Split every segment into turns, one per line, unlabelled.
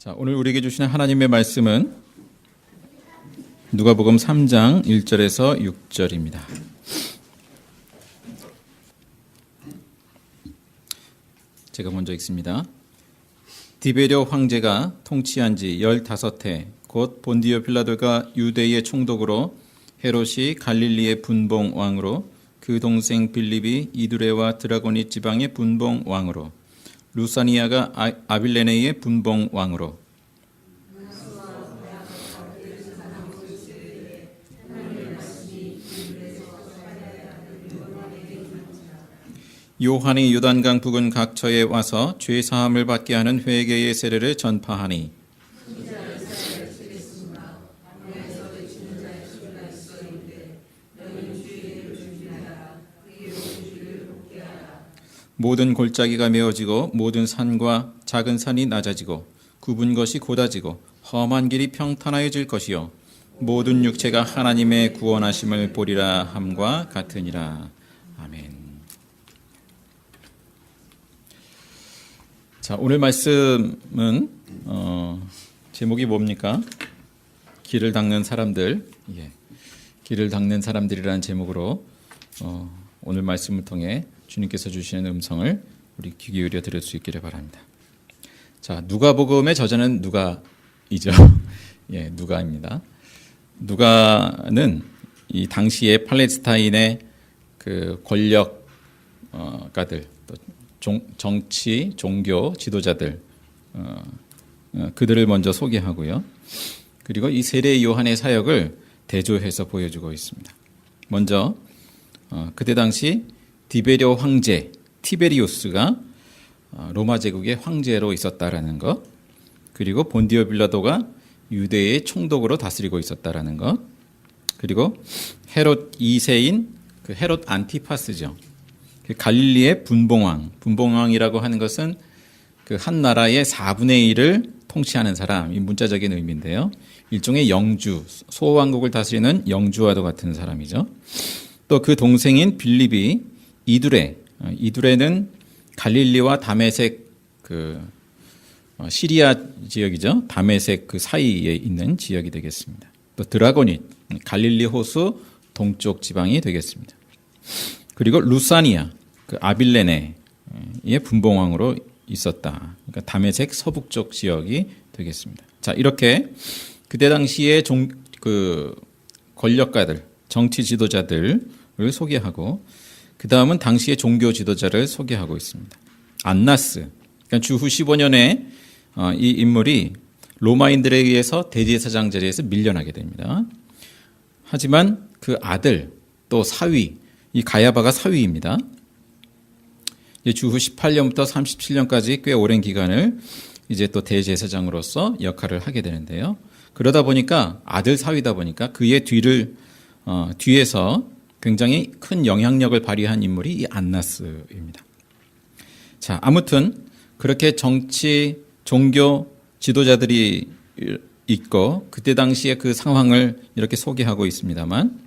자, 오늘 우리에게 주시는 하나님의 말씀은 누가복음 3장 1절에서 6절입니다. 제가 먼저 읽습니다. 디베려 황제가 통치한 지 15해 곧 본디오 빌라도가 유대의 총독으로 헤롯이 갈릴리의 분봉 왕으로 그 동생 빌립이 이두레와 드라고니 지방의 분봉 왕으로 루사니아가 아빌레네의 분봉 왕으로 요한이 요단강 부근 각처에 와서 죄 사함을 받게 하는 회개의 세례를 전파하니 모든 골짜기가 메어지고 모든 산과 작은 산이 낮아지고 굽은 것이 곧아지고 험한 길이 평탄하여질 것이요 모든 육체가 하나님의 구원하심을 보리라 함과 같으니라. 아멘. 자, 오늘 말씀은 제목이 뭡니까? 길을 닦는 사람들. 길을 닦는 사람들이라는 제목으로 오늘 말씀을 통해 주님께서 주시는 음성을 우리 귀 기울여 들을 수 있기를 바랍니다. 자, 누가복음의 저자는 누가이죠. 누가입니다. 누가는 이 당시에 팔레스타인의 그 권력가들, 또 정치, 종교 지도자들, 그들을 먼저 소개하고요. 그리고 이 세례 요한의 사역을 대조해서 보여주고 있습니다. 먼저 그때 당시 디베려 황제 티베리우스가 로마 제국의 황제로 있었다라는 것, 그리고 본디오 빌라도가 유대의 총독으로 다스리고 있었다라는 것, 그리고 헤롯 2세인 그 헤롯 안티파스죠. 갈릴리의 분봉왕이라고 하는 것은 그 한 나라의 4분의 1을 통치하는 사람, 이 문자적인 의미인데요. 일종의 영주, 소왕국을 다스리는 영주와도 같은 사람이죠. 또 그 동생인 빌립이 이두레는 갈릴리와 다메섹 그 시리아 지역이죠. 다메섹 그 사이에 있는 지역이 되겠습니다. 또 드라고니 갈릴리 호수 동쪽 지방이 되겠습니다. 그리고 루사니아 그 아빌레네의 분봉왕으로 있었다. 그러니까 다메섹 서북쪽 지역이 되겠습니다. 자, 이렇게 그때 당시의 그 권력가들, 정치 지도자들을 소개하고 그 다음은 당시의 종교 지도자를 소개하고 있습니다. 안나스, 그러니까 주후 15년에 이 인물이 로마인들에 의해서 대제사장 자리에서 밀려나게 됩니다. 하지만 그 아들 또 사위, 이 가야바가 사위입니다. 주후 18년부터 37년까지 꽤 오랜 기간을 이제 또 대제사장으로서 역할을 하게 되는데요. 그러다 보니까 아들 사위다 보니까 그의 뒤에서 굉장히 큰 영향력을 발휘한 인물이 이 안나스입니다. 자, 아무튼 그렇게 정치, 종교 지도자들이 있고 그때 당시에 그 상황을 이렇게 소개하고 있습니다만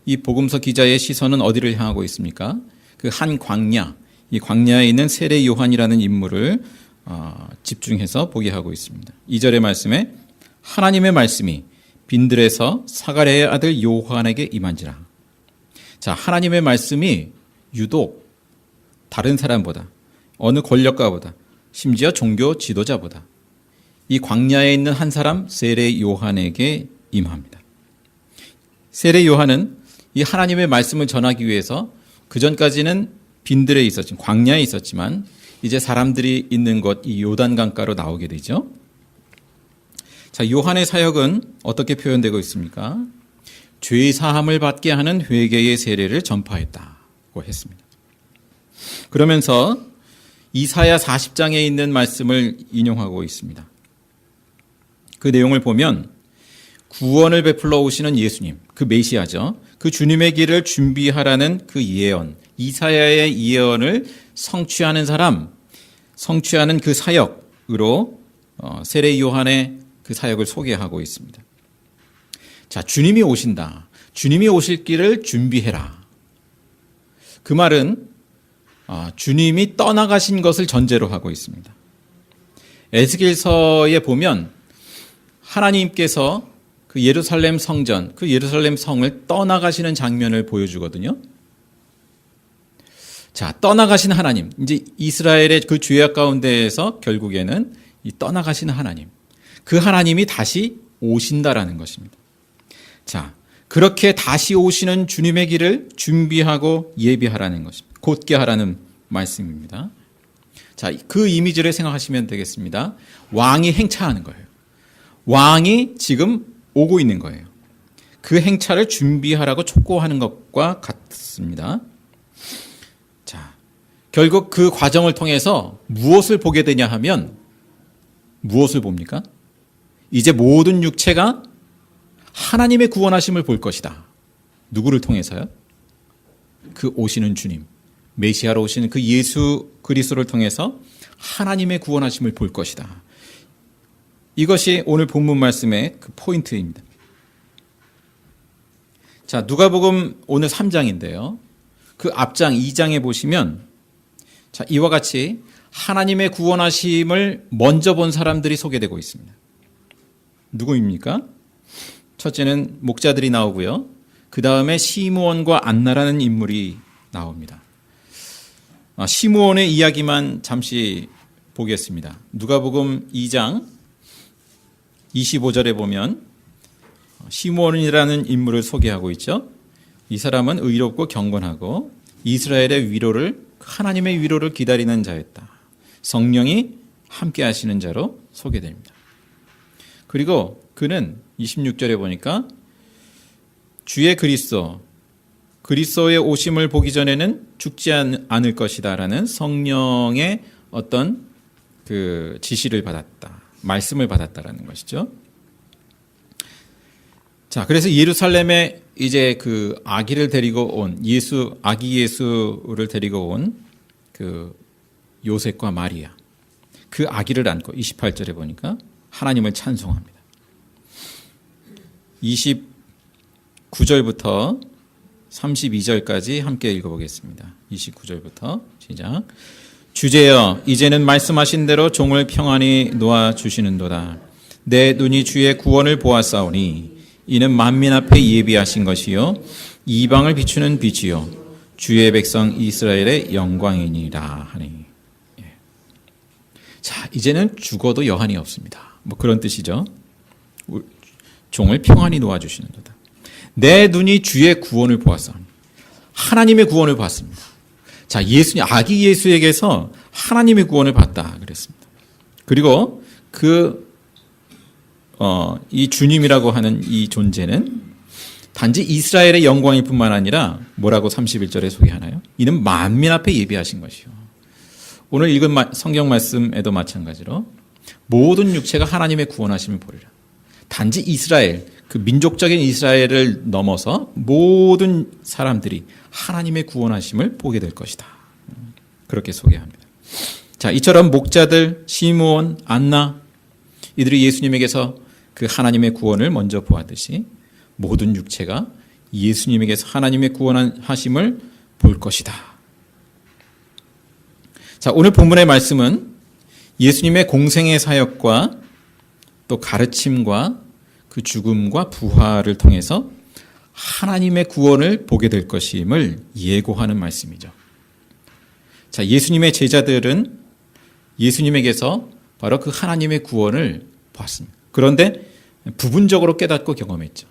이 복음서 기자의 시선은 어디를 향하고 있습니까? 그 한 광야, 이 광야에 있는 세례 요한이라는 인물을 집중해서 보게 하고 있습니다. 2절의 말씀에 하나님의 말씀이 빈들에서 사가랴의 아들 요한에게 임한지라. 자, 하나님의 말씀이 유독 다른 사람보다, 어느 권력가보다, 심지어 종교 지도자보다 이 광야에 있는 한 사람 세례 요한에게 임합니다. 세례 요한은 이 하나님의 말씀을 전하기 위해서 그전까지는 빈들에 있었지만, 광야에 있었지만 이제 사람들이 있는 곳 이 요단강가로 나오게 되죠. 자, 요한의 사역은 어떻게 표현되고 있습니까? 죄 사함을 받게 하는 회개의 세례를 전파했다고 했습니다. 그러면서 이사야 40장에 있는 말씀을 인용하고 있습니다. 그 내용을 보면 구원을 베풀러 오시는 예수님, 그 메시아죠. 그 주님의 길을 준비하라는 그 예언, 이사야의 예언을 성취하는 사람, 성취하는 그 사역으로 세례 요한의 그 사역을 소개하고 있습니다. 자, 주님이 오신다. 주님이 오실 길을 준비해라. 그 말은 주님이 떠나가신 것을 전제로 하고 있습니다. 에스겔서에 보면 하나님께서 그 예루살렘 성전, 그 예루살렘 성을 떠나가시는 장면을 보여주거든요. 자, 떠나가신 하나님. 이제 이스라엘의 그 죄악 가운데에서 결국에는 이 떠나가신 하나님. 그 하나님이 다시 오신다라는 것입니다. 자, 그렇게 다시 오시는 주님의 길을 준비하고 예비하라는 것입니다. 곧게 하라는 말씀입니다. 자, 그 이미지를 생각하시면 되겠습니다. 왕이 행차하는 거예요. 왕이 지금 오고 있는 거예요. 그 행차를 준비하라고 촉구하는 것과 같습니다. 자, 결국 그 과정을 통해서 무엇을 보게 되냐 하면 무엇을 봅니까? 이제 모든 육체가 하나님의 구원하심을 볼 것이다. 누구를 통해서요? 그 오시는 주님, 메시아로 오시는 그 예수 그리스도를 통해서 하나님의 구원하심을 볼 것이다. 이것이 오늘 본문 말씀의 그 포인트입니다. 자, 누가복음 오늘 3장인데요. 그 앞장 2장에 보시면 자, 이와 같이 하나님의 구원하심을 먼저 본 사람들이 소개되고 있습니다. 누구입니까? 첫째는 목자들이 나오고요. 그 다음에 시므온과 안나라는 인물이 나옵니다. 시므온의 이야기만 잠시 보겠습니다. 누가복음 2장 25절에 보면 시므온이라는 인물을 소개하고 있죠. 이 사람은 의롭고 경건하고 이스라엘의 위로를, 하나님의 위로를 기다리는 자였다. 성령이 함께 하시는 자로 소개됩니다. 그리고 그는 26절에 보니까 주의 그리스도의 오심을 보기 전에는 죽지 않을 것이다 라는 성령의 어떤 그 지시를 받았다. 말씀을 받았다라는 것이죠. 자, 그래서 예루살렘에 이제 그 아기를 데리고 온 아기 예수를 데리고 온 그 요셉과 마리아, 그 아기를 안고 28절에 보니까 하나님을 찬송합니다. 29절부터 32절까지 함께 읽어보겠습니다. 29절부터 시작. 주제여, 이제는 말씀하신 대로 종을 평안히 놓아주시는도다. 내 눈이 주의 구원을 보았사오니 이는 만민 앞에 예비하신 것이요 이방을 비추는 빛이요 주의 백성 이스라엘의 영광이니라 하니. 자, 이제는 죽어도 여한이 없습니다. 뭐 그런 뜻이죠. 종을 평안히 놓아주시는도다. 내 눈이 주의 구원을 보았사오니, 하나님의 구원을 봤습니다. 자, 예수님, 아기 예수에게서 하나님의 구원을 봤다 그랬습니다. 그리고 이 주님이라고 하는 이 존재는 단지 이스라엘의 영광일 뿐만 아니라 뭐라고 31절에 소개하나요? 이는 만민 앞에 예비하신 것이요. 오늘 읽은 성경 말씀에도 마찬가지로 모든 육체가 하나님의 구원하심을 보리라. 단지 이스라엘, 그 민족적인 이스라엘을 넘어서 모든 사람들이 하나님의 구원하심을 보게 될 것이다. 그렇게 소개합니다. 자, 이처럼 목자들, 시므온, 안나, 이들이 예수님에게서 그 하나님의 구원을 먼저 보았듯이 모든 육체가 예수님에게서 하나님의 구원하심을 볼 것이다. 자, 오늘 본문의 말씀은 예수님의 공생의 사역과 또 가르침과 그 죽음과 부활을 통해서 하나님의 구원을 보게 될 것임을 예고하는 말씀이죠. 자, 예수님의 제자들은 예수님에게서 바로 그 하나님의 구원을 보았습니다. 그런데 부분적으로 깨닫고 경험했죠.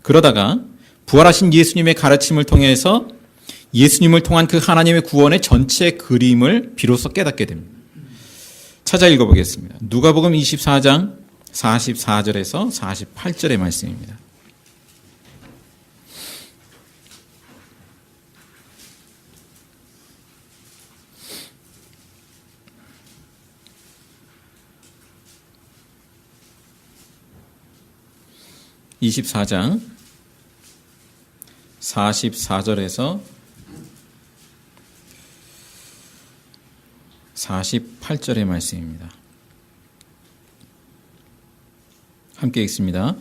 그러다가 부활하신 예수님의 가르침을 통해서 예수님을 통한 그 하나님의 구원의 전체 그림을 비로소 깨닫게 됩니다. 찾아 읽어보겠습니다. 누가복음 24장 44절에서 48절의 말씀입니다. (24장) 44절에서 48절의 말씀입니다. 함께 읽습니다.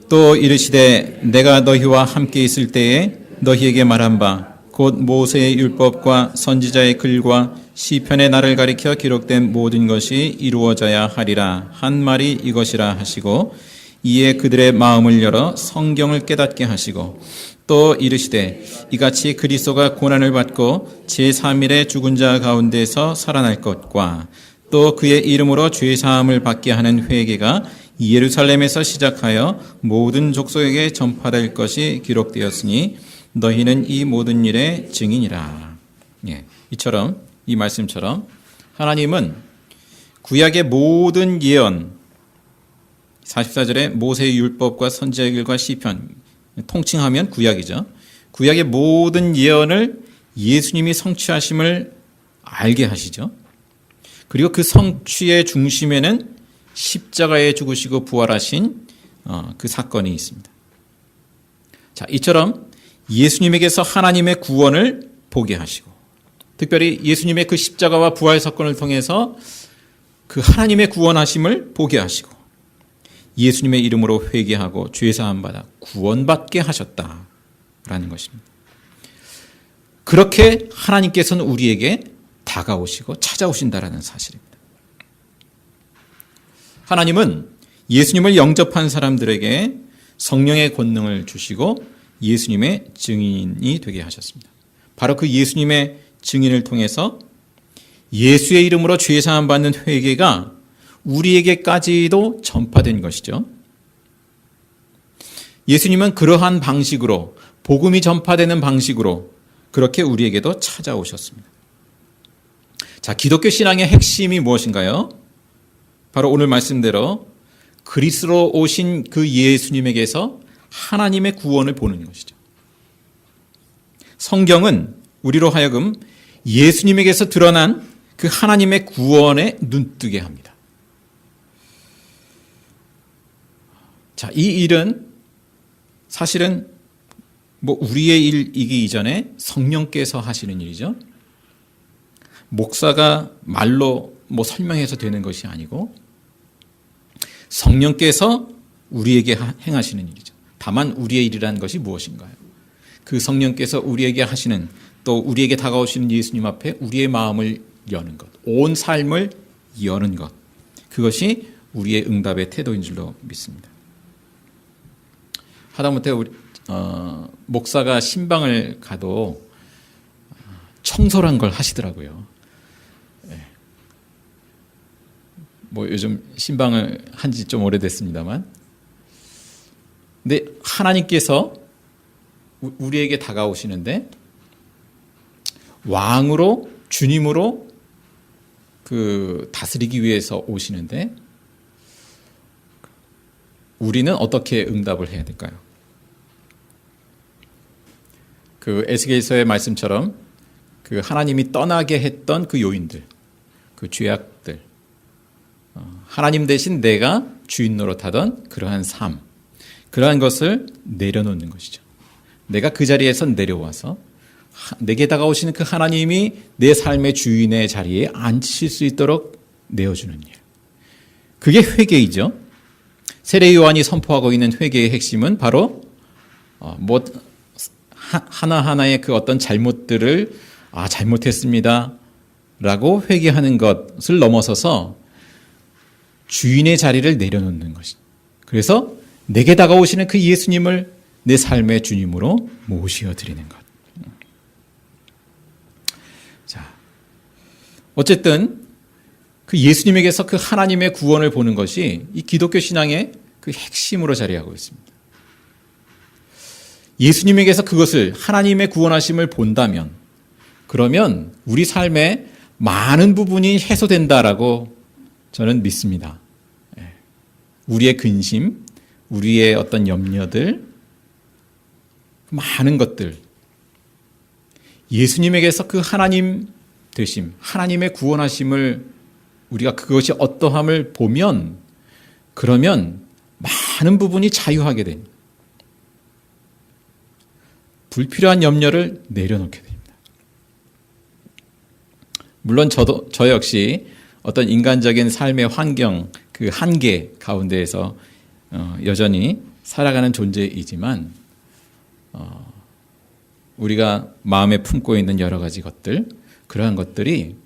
또 이르시되 내가 너희와 함께 있을 때에 너희에게 말한 바 곧 모세의 율법과 선지자의 글과 시편의 날을 가리켜 기록된 모든 것이 이루어져야 하리라 한 말이 이것이라 하시고 이에 그들의 마음을 열어 성경을 깨닫게 하시고 또 이르시되 이같이 그리스도가 고난을 받고 제3일에 죽은 자 가운데서 살아날 것과 또 그의 이름으로 죄사함을 받게 하는 회개가 예루살렘에서 시작하여 모든 족속에게 전파될 것이 기록되었으니 너희는 이 모든 일의 증인이라. 이처럼 이 말씀처럼 하나님은 구약의 모든 예언 44절에 모세의 율법과 선지자의 글과 시편 통칭하면 구약이죠. 구약의 모든 예언을 예수님이 성취하심을 알게 하시죠. 그리고 그 성취의 중심에는 십자가에 죽으시고 부활하신 그 사건이 있습니다. 자, 이처럼 예수님에게서 하나님의 구원을 보게 하시고 특별히 예수님의 그 십자가와 부활 사건을 통해서 그 하나님의 구원하심을 보게 하시고 예수님의 이름으로 회개하고 죄사함 받아 구원받게 하셨다라는 것입니다. 그렇게 하나님께서는 우리에게 다가오시고 찾아오신다라는 사실입니다. 하나님은 예수님을 영접한 사람들에게 성령의 권능을 주시고 예수님의 증인이 되게 하셨습니다. 바로 그 예수님의 증인을 통해서 예수의 이름으로 죄사함 받는 회개가 우리에게까지도 전파된 것이죠. 예수님은 그러한 방식으로 복음이 전파되는 방식으로 그렇게 우리에게도 찾아오셨습니다. 자, 기독교 신앙의 핵심이 무엇인가요? 바로 오늘 말씀대로 그리스도로 오신 그 예수님에게서 하나님의 구원을 보는 것이죠. 성경은 우리로 하여금 예수님에게서 드러난 그 하나님의 구원에 눈뜨게 합니다. 자, 이 일은 사실은 우리의 일이기 이전에 성령께서 하시는 일이죠. 목사가 말로 설명해서 되는 것이 아니고 성령께서 우리에게 행하시는 일이죠. 다만 우리의 일이라는 것이 무엇인가요? 그 성령께서 우리에게 하시는 또 우리에게 다가오시는 예수님 앞에 우리의 마음을 여는 것, 온 삶을 여는 것, 그것이 우리의 응답의 태도인 줄로 믿습니다. 하다못해 목사가 신방을 가도 청소란 걸 하시더라고요. 요즘 신방을 한 지 좀 오래됐습니다만. 근데 하나님께서 우리에게 다가오시는데 왕으로 주님으로 다스리기 위해서 오시는데 우리는 어떻게 응답을 해야 될까요? 에스겔서의 말씀처럼 하나님이 떠나게 했던 그 요인들, 그 죄악들, 하나님 대신 내가 주인 노릇하던 그러한 삶, 그러한 것을 내려놓는 것이죠. 내가 그 자리에서 내려와서 내게 다가오시는 그 하나님이 내 삶의 주인의 자리에 앉히실 수 있도록 내어주는 일. 그게 회개이죠. 세례 요한이 선포하고 있는 회개의 핵심은 바로 하나하나의 그 어떤 잘못들을 잘못했습니다 라고 회개하는 것을 넘어서서 주인의 자리를 내려놓는 것이. 그래서 내게 다가오시는 그 예수님을 내 삶의 주님으로 모시어드리는 것. 자, 어쨌든 그 예수님에게서 그 하나님의 구원을 보는 것이 이 기독교 신앙의 그 핵심으로 자리하고 있습니다. 예수님에게서 그것을 하나님의 구원하심을 본다면 그러면 우리 삶의 많은 부분이 해소된다라고 저는 믿습니다. 우리의 근심, 우리의 어떤 염려들, 많은 것들 예수님에게서 그 하나님 되심, 하나님의 구원하심을 우리가 그것이 어떠함을 보면 그러면 많은 부분이 자유하게 됩니다. 불필요한 염려를 내려놓게 됩니다. 물론 저 역시 어떤 인간적인 삶의 환경, 그 한계 가운데에서 여전히 살아가는 존재이지만 우리가 마음에 품고 있는 여러 가지 것들, 그러한 것들이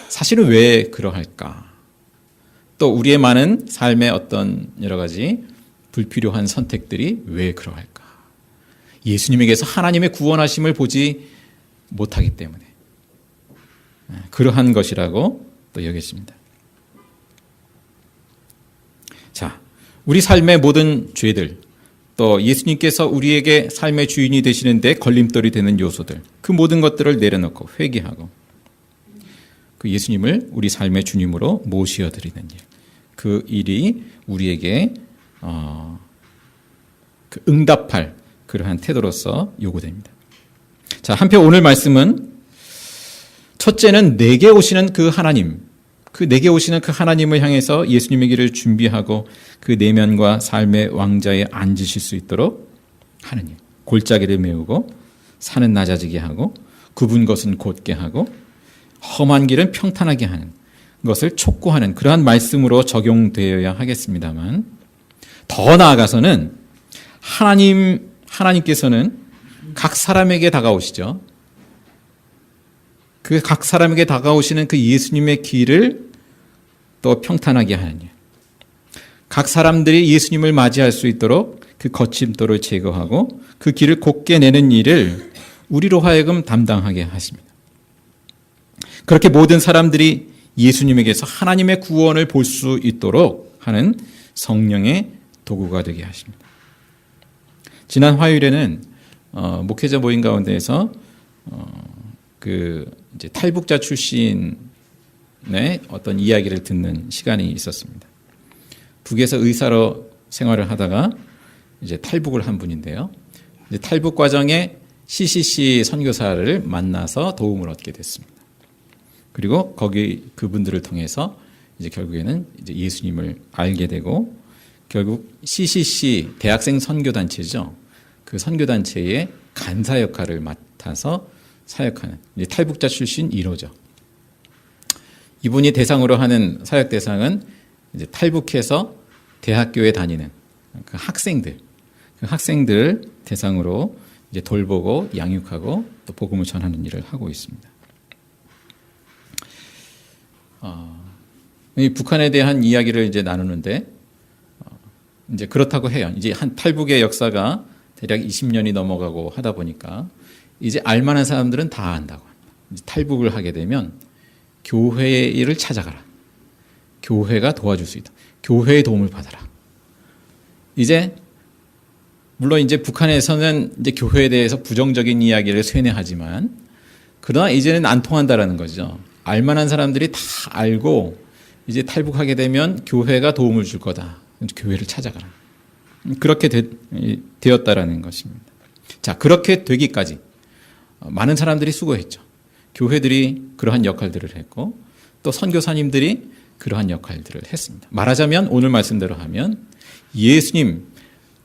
사실은 왜 그러할까? 또 우리의 많은 삶의 어떤 여러 가지 불필요한 선택들이 왜 그러할까? 예수님에게서 하나님의 구원하심을 보지 못하기 때문에 그러한 것이라고 또 여겨집니다. 자, 우리 삶의 모든 죄들, 또 예수님께서 우리에게 삶의 주인이 되시는데 걸림돌이 되는 요소들, 그 모든 것들을 내려놓고 회개하고 그 예수님을 우리 삶의 주님으로 모시어드리는 일, 그 일이 우리에게 그 응답할 그러한 태도로서 요구됩니다. 자, 한편 오늘 말씀은 첫째는 내게 오시는 그 하나님, 그 내게 오시는 그 하나님을 향해서 예수님의 길을 준비하고 그 내면과 삶의 왕자에 앉으실 수 있도록 하는 일. 골짜기를 메우고 산은 낮아지게 하고 굽은 것은 곧게 하고 험한 길은 평탄하게 하는 것을 촉구하는 그러한 말씀으로 적용되어야 하겠습니다만 더 나아가서는 하나님께서는 각 사람에게 다가오시죠. 그 각 사람에게 다가오시는 그 예수님의 길을 또 평탄하게 하는 일. 각 사람들이 예수님을 맞이할 수 있도록 그 거침돌을 제거하고 그 길을 곧게 내는 일을 우리로 하여금 담당하게 하십니다. 그렇게 모든 사람들이 예수님에게서 하나님의 구원을 볼 수 있도록 하는 성령의 도구가 되게 하십니다. 지난 화요일에는 목회자 모임 가운데에서 이제 탈북자 출신의 어떤 이야기를 듣는 시간이 있었습니다. 북에서 의사로 생활을 하다가 이제 탈북을 한 분인데요. 이제 탈북 과정에 CCC 선교사를 만나서 도움을 얻게 됐습니다. 그리고 거기 그분들을 통해서 이제 결국에는 이제 예수님을 알게 되고 결국 CCC 대학생 선교단체죠. 그 선교단체의 간사 역할을 맡아서 사역하는 이제 탈북자 출신 1호죠. 이분이 대상으로 하는 사역 대상은 이제 탈북해서 대학교에 다니는 그 학생들 대상으로 이제 돌보고 양육하고 또 복음을 전하는 일을 하고 있습니다. 이 북한에 대한 이야기를 이제 나누는데 이제 그렇다고 해요. 이제 한 탈북의 역사가 대략 20년이 넘어가고 하다 보니까 이제 알만한 사람들은 다 안다고 합니다. 이제 탈북을 하게 되면 교회의 일을 찾아가라. 교회가 도와줄 수 있다. 교회의 도움을 받아라. 이제 물론 이제 북한에서는 이제 교회에 대해서 부정적인 이야기를 쇠뇌하지만 그러나 이제는 안 통한다라는 거죠. 알만한 사람들이 다 알고 이제 탈북하게 되면 교회가 도움을 줄 거다. 교회를 찾아가라. 그렇게 되었다라는 것입니다. 자, 그렇게 되기까지 많은 사람들이 수고했죠. 교회들이 그러한 역할들을 했고 또 선교사님들이 그러한 역할들을 했습니다. 말하자면 오늘 말씀대로 하면 예수님,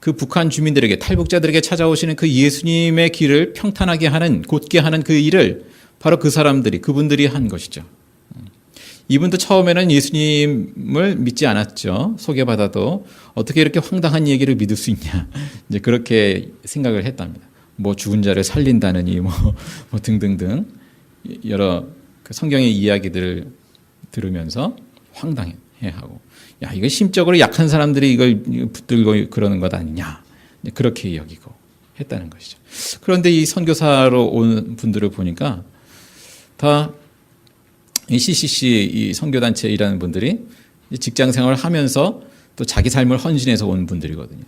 그 북한 주민들에게 탈북자들에게 찾아오시는 그 예수님의 길을 평탄하게 하는 곧게 하는 그 일을 바로 그 사람들이 그분들이 한 것이죠. 이분도 처음에는 예수님을 믿지 않았죠. 소개받아도 어떻게 이렇게 황당한 얘기를 믿을 수 있냐. 이제 그렇게 생각을 했답니다. 뭐 죽은 자를 살린다느니 뭐 등등등 여러 그 성경의 이야기들을 들으면서 황당해하고 야 이거 심적으로 약한 사람들이 이걸 붙들고 그러는 것 아니냐. 그렇게 여기고 했다는 것이죠. 그런데 이 선교사로 온 분들을 보니까 다 이 CCC 이 선교단체에 일하는 분들이 직장 생활을 하면서 또 자기 삶을 헌신해서 온 분들이거든요.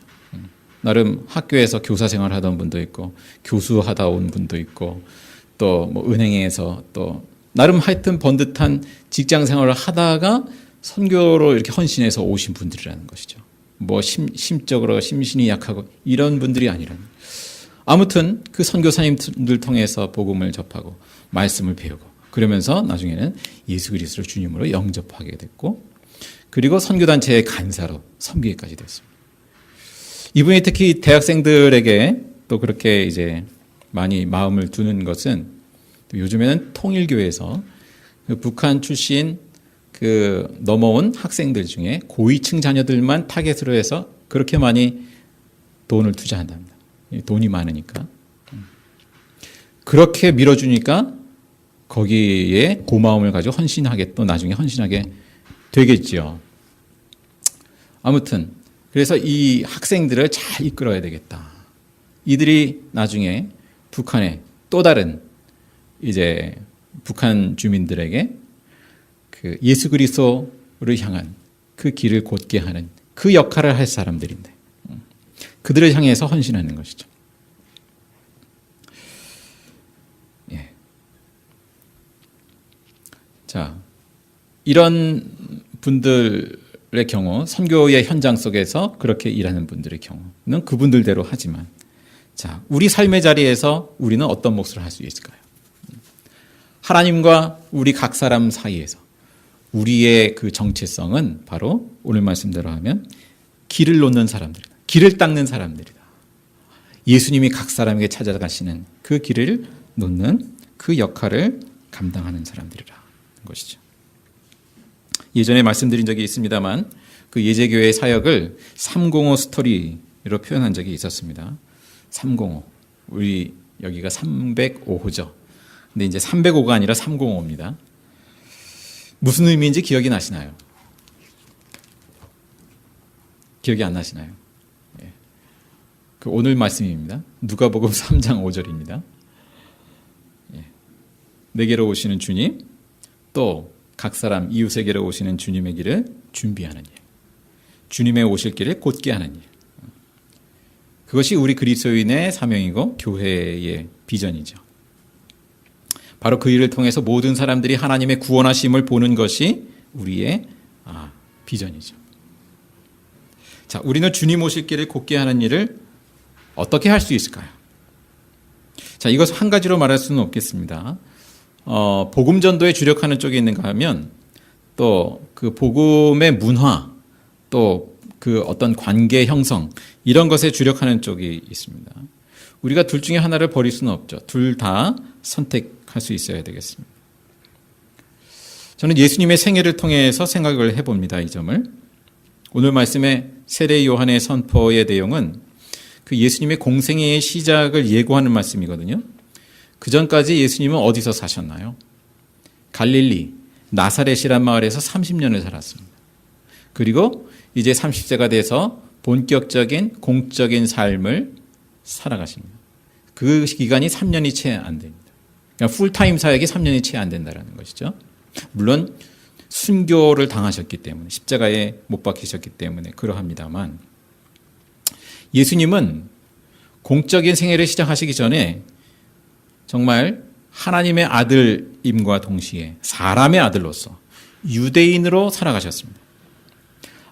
나름 학교에서 교사 생활을 하던 분도 있고 교수하다 온 분도 있고 또 뭐 은행에서 또 나름 하여튼 번듯한 직장 생활을 하다가 선교로 이렇게 헌신해서 오신 분들이라는 것이죠. 뭐 심적으로 심신이 약하고 이런 분들이 아니라 아무튼 그 선교사님들 통해서 복음을 접하고 말씀을 배우고 그러면서 나중에는 예수 그리스도를 주님으로 영접하게 됐고 그리고 선교단체의 간사로 섬기기까지 됐습니다. 이분이 특히 대학생들에게 또 그렇게 이제 많이 마음을 두는 것은 요즘에는 통일교에서 그 북한 출신 그 넘어온 학생들 중에 고위층 자녀들만 타겟으로 해서 그렇게 많이 돈을 투자한답니다. 돈이 많으니까. 그렇게 밀어주니까 거기에 고마움을 가지고 헌신하게 또 나중에 헌신하게 되겠죠. 아무튼 그래서 이 학생들을 잘 이끌어야 되겠다. 이들이 나중에 북한의 또 다른 이제 북한 주민들에게 그 예수 그리스도를 향한 그 길을 곧게 하는 그 역할을 할 사람들인데 그들을 향해서 헌신하는 것이죠. 예. 자, 이런 분들의 경우 선교의 현장 속에서 그렇게 일하는 분들의 경우는 그분들대로 하지만 자, 우리 삶의 자리에서 우리는 어떤 몫을 할 수 있을까요? 하나님과 우리 각 사람 사이에서 우리의 그 정체성은 바로 오늘 말씀대로 하면 길을 놓는 사람들이다. 길을 닦는 사람들이다. 예수님이 각 사람에게 찾아가시는 그 길을 놓는 그 역할을 감당하는 사람들이라는 것이죠. 예전에 말씀드린 적이 있습니다만 그 예제교회의 사역을 305 스토리로 표현한 적이 있었습니다. 305. 우리 여기가 305호죠. 근데 이제 305가 아니라 305입니다. 무슨 의미인지 기억이 나시나요? 기억이 안 나시나요? 예. 그 오늘 말씀입니다. 누가복음 3장 5절입니다. 예. 내게로 오시는 주님, 또 각 사람 이웃에게로 오시는 주님의 길을 준비하는 일. 주님의 오실 길을 곧게 하는 일. 그것이 우리 그리스도인의 사명이고 교회의 비전이죠. 바로 그 일을 통해서 모든 사람들이 하나님의 구원하심을 보는 것이 우리의 비전이죠. 자, 우리는 주님 오실 길을 곧게 하는 일을 어떻게 할 수 있을까요? 자, 이것을 한 가지로 말할 수는 없겠습니다. 복음 전도에 주력하는 쪽에 있는가 하면 또 그 복음의 문화 또 그 어떤 관계 형성 이런 것에 주력하는 쪽이 있습니다. 우리가 둘 중에 하나를 버릴 수는 없죠. 둘 다 선택할 수 있어야 되겠습니다. 저는 예수님의 생애를 통해서 생각을 해봅니다. 이 점을. 오늘 말씀의 세례 요한의 선포의 내용은 그 예수님의 공생애의 시작을 예고하는 말씀이거든요. 그 전까지 예수님은 어디서 사셨나요? 갈릴리, 나사렛이란 마을에서 30년을 살았습니다. 그리고 이제 30세가 돼서 본격적인 공적인 삶을 살아가십니다. 그 기간이 3년이 채 안 됩니다. 그러니까 풀타임 사역이 3년이 채 안 된다는 것이죠. 물론 순교를 당하셨기 때문에 십자가에 못 박히셨기 때문에 그러합니다만 예수님은 공적인 생애를 시작하시기 전에 정말 하나님의 아들임과 동시에 사람의 아들로서 유대인으로 살아가셨습니다.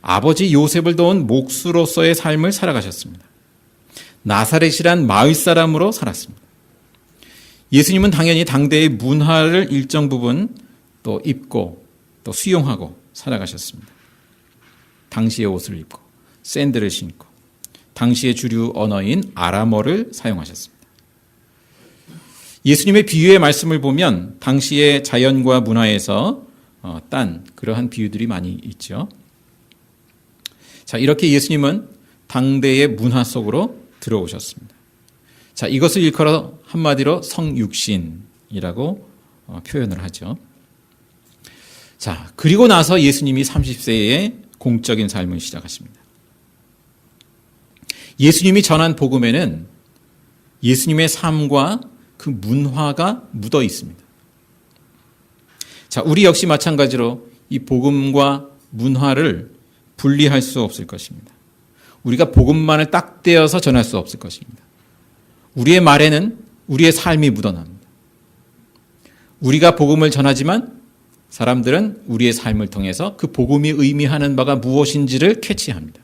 아버지 요셉을 도운 목수로서의 삶을 살아가셨습니다. 나사렛이란 마을 사람으로 살았습니다. 예수님은 당연히 당대의 문화를 일정 부분 또 입고 또 수용하고 살아가셨습니다. 당시의 옷을 입고 샌들을 신고 당시의 주류 언어인 아람어를 사용하셨습니다. 예수님의 비유의 말씀을 보면 당시의 자연과 문화에서 딴 그러한 비유들이 많이 있죠. 자, 이렇게 예수님은 당대의 문화 속으로 들어오셨습니다. 자, 이것을 일컬어 한마디로 성육신이라고 표현을 하죠. 자, 그리고 나서 예수님이 30세에 공적인 삶을 시작하십니다. 예수님이 전한 복음에는 예수님의 삶과 그 문화가 묻어 있습니다. 자, 우리 역시 마찬가지로 이 복음과 문화를 분리할 수 없을 것입니다. 우리가 복음만을 딱 떼어서 전할 수 없을 것입니다. 우리의 말에는 우리의 삶이 묻어납니다. 우리가 복음을 전하지만 사람들은 우리의 삶을 통해서 그 복음이 의미하는 바가 무엇인지를 캐치합니다.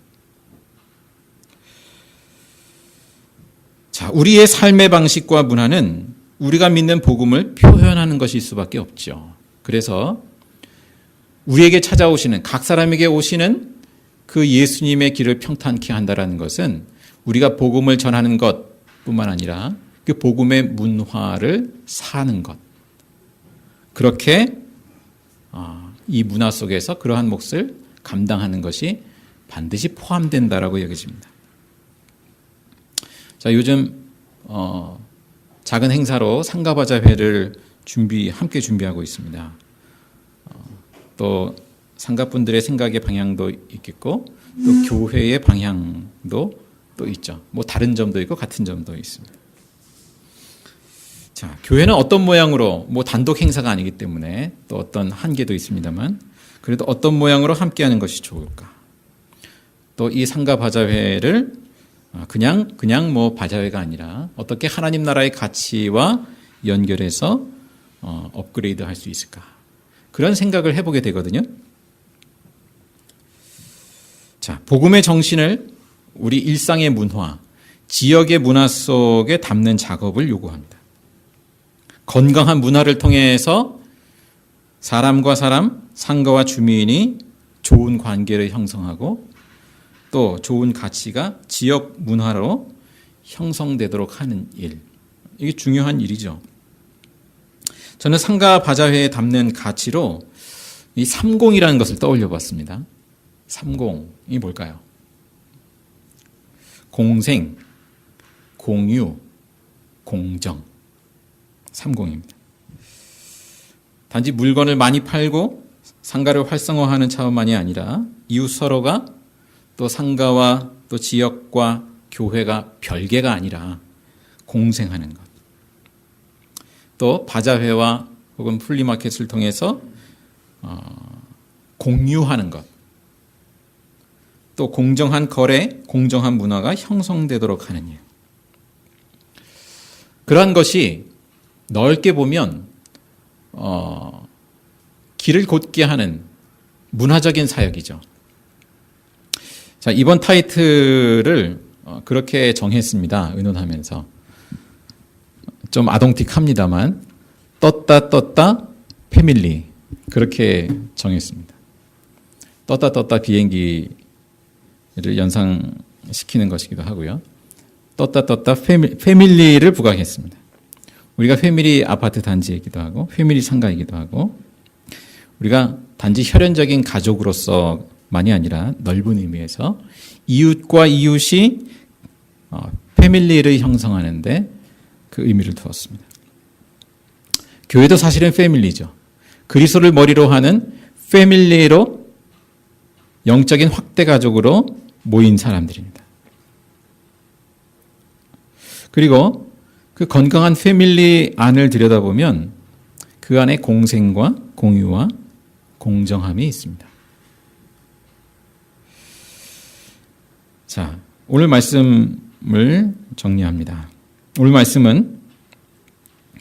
자, 우리의 삶의 방식과 문화는 우리가 믿는 복음을 표현하는 것일 수밖에 없죠. 그래서 우리에게 찾아오시는 각 사람에게 오시는 그 예수님의 길을 평탄케 한다는 것은 우리가 복음을 전하는 것뿐만 아니라 그 복음의 문화를 사는 것. 그렇게 이 문화 속에서 그러한 몫을 감당하는 것이 반드시 포함된다라고 여겨집니다. 자, 요즘 작은 행사로 상가바자회를 함께 준비하고 있습니다. 또 상가분들의 생각의 방향도 있겠고 또 교회의 방향도 또 있죠. 뭐 다른 점도 있고 같은 점도 있습니다. 자, 교회는 어떤 모양으로 뭐 단독 행사가 아니기 때문에 또 어떤 한계도 있습니다만 그래도 어떤 모양으로 함께하는 것이 좋을까? 또 이 상가 바자회를 그냥 뭐 바자회가 아니라 어떻게 하나님 나라의 가치와 연결해서 업그레이드 할 수 있을까? 그런 생각을 해보게 되거든요. 자, 복음의 정신을 우리 일상의 문화, 지역의 문화 속에 담는 작업을 요구합니다. 건강한 문화를 통해서 사람과 사람, 상가와 주민이 좋은 관계를 형성하고 또 좋은 가치가 지역 문화로 형성되도록 하는 일. 이게 중요한 일이죠. 저는 상가 바자회에 담는 가치로 이 30이라는 것을 떠올려 봤습니다. 30이 뭘까요? 공생, 공유, 공정. 30입니다. 단지 물건을 많이 팔고 상가를 활성화하는 차원만이 아니라 이웃 서로가 또 상가와 또 지역과 교회가 별개가 아니라 공생하는 것. 또 바자회와 혹은 플리마켓을 통해서 공유하는 것. 또 공정한 거래, 공정한 문화가 형성되도록 하는 일. 그러한 것이 넓게 보면 길을 곧게 하는 문화적인 사역이죠. 자, 이번 타이틀을 그렇게 정했습니다. 의논하면서. 좀 아동틱합니다만 떴다 패밀리 그렇게 정했습니다. 떴다 비행기를 연상시키는 것이기도 하고요. 떴다 패밀리를 부각했습니다. 우리가 패밀리 아파트 단지이기도 하고 패밀리 상가이기도 하고 우리가 단지 혈연적인 가족으로서만이 아니라 넓은 의미에서 이웃과 이웃이 패밀리를 형성하는데 그 의미를 두었습니다. 교회도 사실은 패밀리죠. 그리스도를 머리로 하는 패밀리로 영적인 확대 가족으로 모인 사람들입니다. 그리고 그 건강한 패밀리 안을 들여다보면 그 안에 공생과 공유와 공정함이 있습니다. 자, 오늘 말씀을 정리합니다. 오늘 말씀은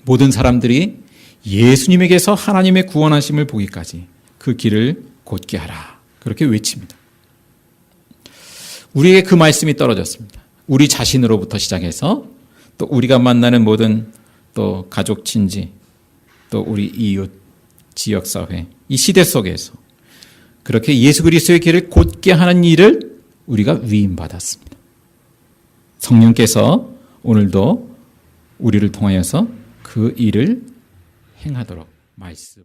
모든 사람들이 예수님에게서 하나님의 구원하심을 보기까지 그 길을 곧게 하라. 그렇게 외칩니다. 우리에게 그 말씀이 떨어졌습니다. 우리 자신으로부터 시작해서 또 우리가 만나는 모든 또 가족 친지 또 우리 이웃 지역사회 이 시대 속에서 그렇게 예수 그리스도의 길을 곧게 하는 일을 우리가 위임받았습니다. 성령께서 오늘도 우리를 통하여서 그 일을 행하도록 말씀